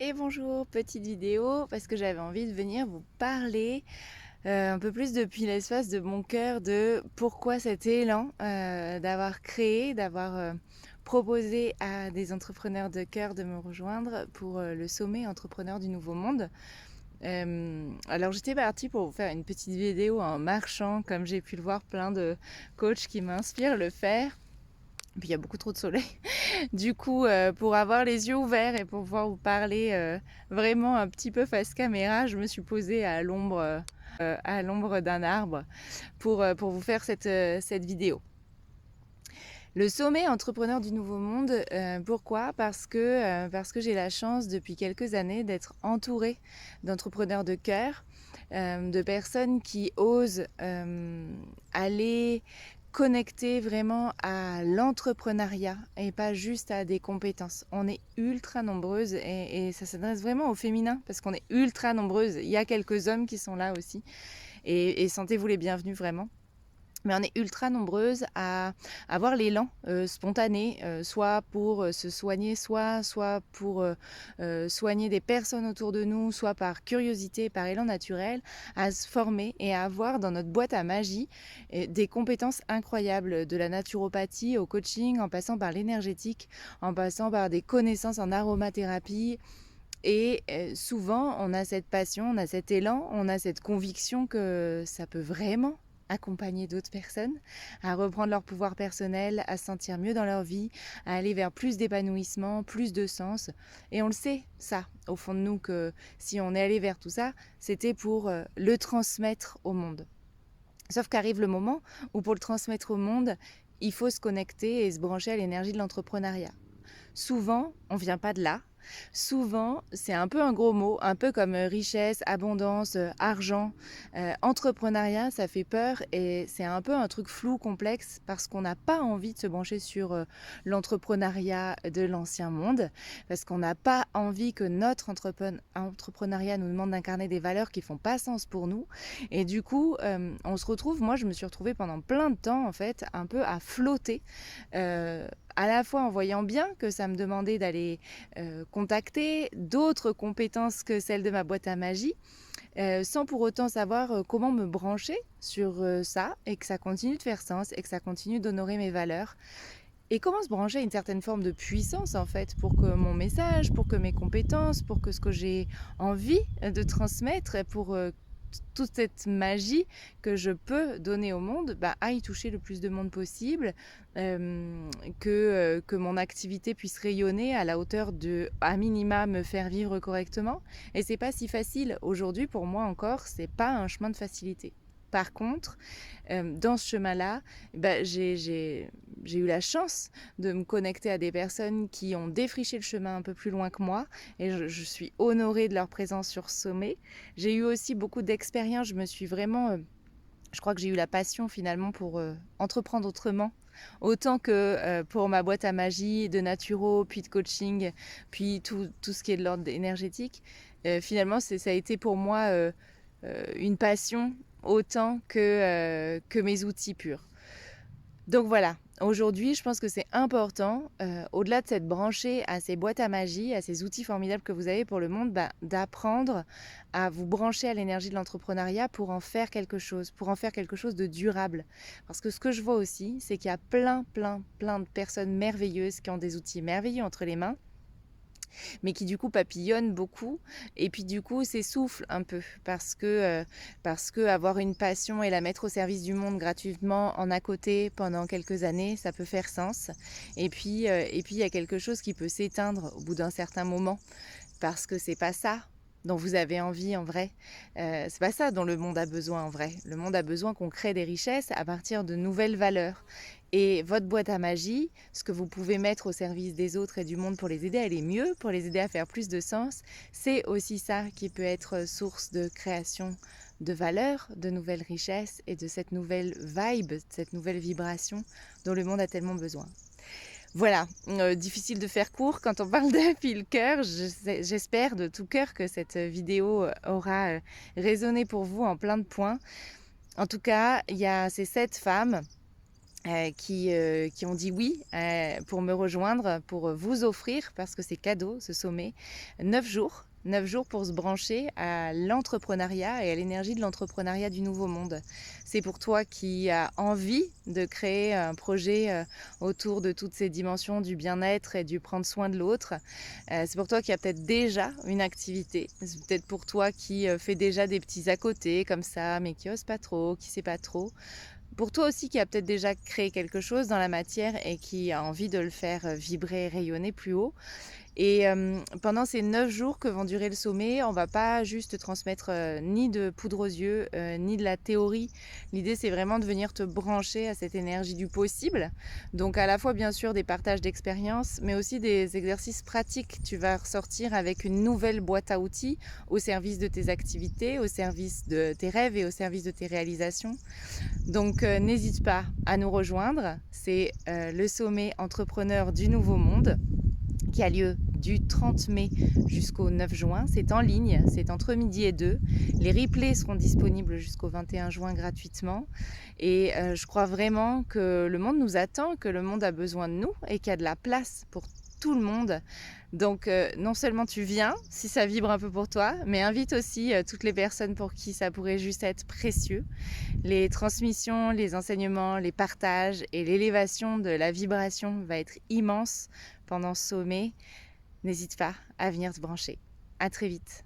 Et bonjour, petite vidéo parce que j'avais envie de venir vous parler un peu plus depuis l'espace de mon cœur de pourquoi cet élan d'avoir créé, d'avoir proposé à des entrepreneurs de cœur de me rejoindre pour le sommet entrepreneur du Nouveau Monde. Alors j'étais partie pour vous faire une petite vidéo en marchant, comme j'ai pu le voir plein de coachs qui m'inspirent le faire. Puis il y a beaucoup trop de soleil. Du coup, pour avoir les yeux ouverts et pour pouvoir vous parler vraiment un petit peu face caméra, je me suis posée à l'ombre d'un arbre pour vous faire cette vidéo. Le sommet entrepreneur du Nouveau Monde, pourquoi? Parce que j'ai la chance depuis quelques années d'être entourée d'entrepreneurs de cœur, de personnes qui osent aller connecter vraiment à l'entrepreneuriat et pas juste à des compétences. On est ultra nombreuses et ça s'adresse vraiment au féminin parce qu'on est ultra nombreuses. Il y a quelques hommes qui sont là aussi et sentez-vous les bienvenus vraiment. Mais on est ultra nombreuses à avoir l'élan spontané, soit pour se soigner, soit pour soigner des personnes autour de nous, soit par curiosité, par élan naturel, à se former et à avoir dans notre boîte à magie des compétences incroyables, de la naturopathie au coaching, en passant par l'énergétique, en passant par des connaissances en aromathérapie. Et souvent, on a cette passion, on a cet élan, on a cette conviction que ça peut vraiment accompagner d'autres personnes à reprendre leur pouvoir personnel, à se sentir mieux dans leur vie, à aller vers plus d'épanouissement, plus de sens. Et on le sait, ça, au fond de nous, que si on est allé vers tout ça, c'était pour le transmettre au monde. Sauf qu'arrive le moment où pour le transmettre au monde, il faut se connecter et se brancher à l'énergie de l'entrepreneuriat. Souvent, on vient pas de là. Souvent, c'est un peu un gros mot, un peu comme richesse, abondance, argent. Entrepreneuriat, ça fait peur et c'est un peu un truc flou, complexe, parce qu'on n'a pas envie de se brancher sur l'entrepreneuriat de l'ancien monde, parce qu'on n'a pas envie que notre entrepreneuriat nous demande d'incarner des valeurs qui font pas sens pour nous. Et du coup, on se retrouve, moi je me suis retrouvée pendant plein de temps, en fait, un peu à flotter. À la fois en voyant bien que ça me demandait d'aller contacter d'autres compétences que celles de ma boîte à magie, sans pour autant savoir comment me brancher sur ça et que ça continue de faire sens et que ça continue d'honorer mes valeurs. Et comment se brancher à une certaine forme de puissance en fait pour que mon message, pour que mes compétences, pour que ce que j'ai envie de transmettre, pour toute cette magie que je peux donner au monde aille toucher le plus de monde possible, que mon activité puisse rayonner à la hauteur de, à minima, me faire vivre correctement. Et c'est pas si facile. Aujourd'hui, pour moi encore, c'est pas un chemin de facilité. Par contre, dans ce chemin-là, j'ai eu la chance de me connecter à des personnes qui ont défriché le chemin un peu plus loin que moi et je suis honorée de leur présence sur ce sommet. J'ai eu aussi beaucoup d'expériences, je me suis vraiment... je crois que j'ai eu la passion finalement pour entreprendre autrement, autant que pour ma boîte à magie, de naturo, puis de coaching, puis tout ce qui est de l'ordre énergétique. Finalement, ça a été pour moi une passion autant que mes outils purs. Donc voilà, aujourd'hui, je pense que c'est important, au-delà de s'être branché à ces boîtes à magie, à ces outils formidables que vous avez pour le monde, d'apprendre à vous brancher à l'énergie de l'entrepreneuriat pour en faire quelque chose, pour en faire quelque chose de durable. Parce que ce que je vois aussi, c'est qu'il y a plein de personnes merveilleuses qui ont des outils merveilleux entre les mains, mais qui du coup papillonne beaucoup et puis du coup s'essouffle un peu parce que avoir une passion et la mettre au service du monde gratuitement en à côté pendant quelques années, ça peut faire sens. Et puis il y a quelque chose qui peut s'éteindre au bout d'un certain moment parce que c'est pas ça dont vous avez envie en vrai. C'est pas ça dont le monde a besoin en vrai. Le monde a besoin qu'on crée des richesses à partir de nouvelles valeurs. Et votre boîte à magie, ce que vous pouvez mettre au service des autres et du monde pour les aider à aller mieux, pour les aider à faire plus de sens, c'est aussi ça qui peut être source de création de valeurs, de nouvelles richesses et de cette nouvelle vibe, de cette nouvelle vibration dont le monde a tellement besoin. Voilà, difficile de faire court quand on parle de fil cœur. J'espère de tout cœur que cette vidéo aura résonné pour vous en plein de points. En tout cas, il y a ces 7 femmes qui ont dit oui pour me rejoindre, pour vous offrir, parce que c'est cadeau ce sommet, 9 jours. 9 jours pour se brancher à l'entrepreneuriat et à l'énergie de l'entrepreneuriat du nouveau monde. C'est pour toi qui as envie de créer un projet autour de toutes ces dimensions du bien-être et du prendre soin de l'autre. C'est pour toi qui as peut-être déjà une activité. C'est peut-être pour toi qui fait déjà des petits à côté comme ça, mais qui ose pas trop, qui sait pas trop. Pour toi aussi qui a peut-être déjà créé quelque chose dans la matière et qui a envie de le faire vibrer, rayonner plus haut. Et pendant ces 9 jours que vont durer le sommet, on va pas juste te transmettre ni de poudre aux yeux, ni de la théorie. L'idée, c'est vraiment de venir te brancher à cette énergie du possible. Donc à la fois, bien sûr, des partages d'expériences, mais aussi des exercices pratiques. Tu vas ressortir avec une nouvelle boîte à outils au service de tes activités, au service de tes rêves et au service de tes réalisations. Donc n'hésite pas à nous rejoindre. C'est le sommet entrepreneur du Nouveau Monde qui a lieu du 30 mai jusqu'au 9 juin. C'est en ligne, c'est entre midi et 2. Les replays seront disponibles jusqu'au 21 juin gratuitement. Et je crois vraiment que le monde nous attend, que le monde a besoin de nous et qu'il y a de la place pour tout le monde. Donc non seulement tu viens, si ça vibre un peu pour toi, mais invite aussi toutes les personnes pour qui ça pourrait juste être précieux. Les transmissions, les enseignements, les partages et l'élévation de la vibration va être immense pendant ce sommet. N'hésite pas à venir te brancher. À très vite.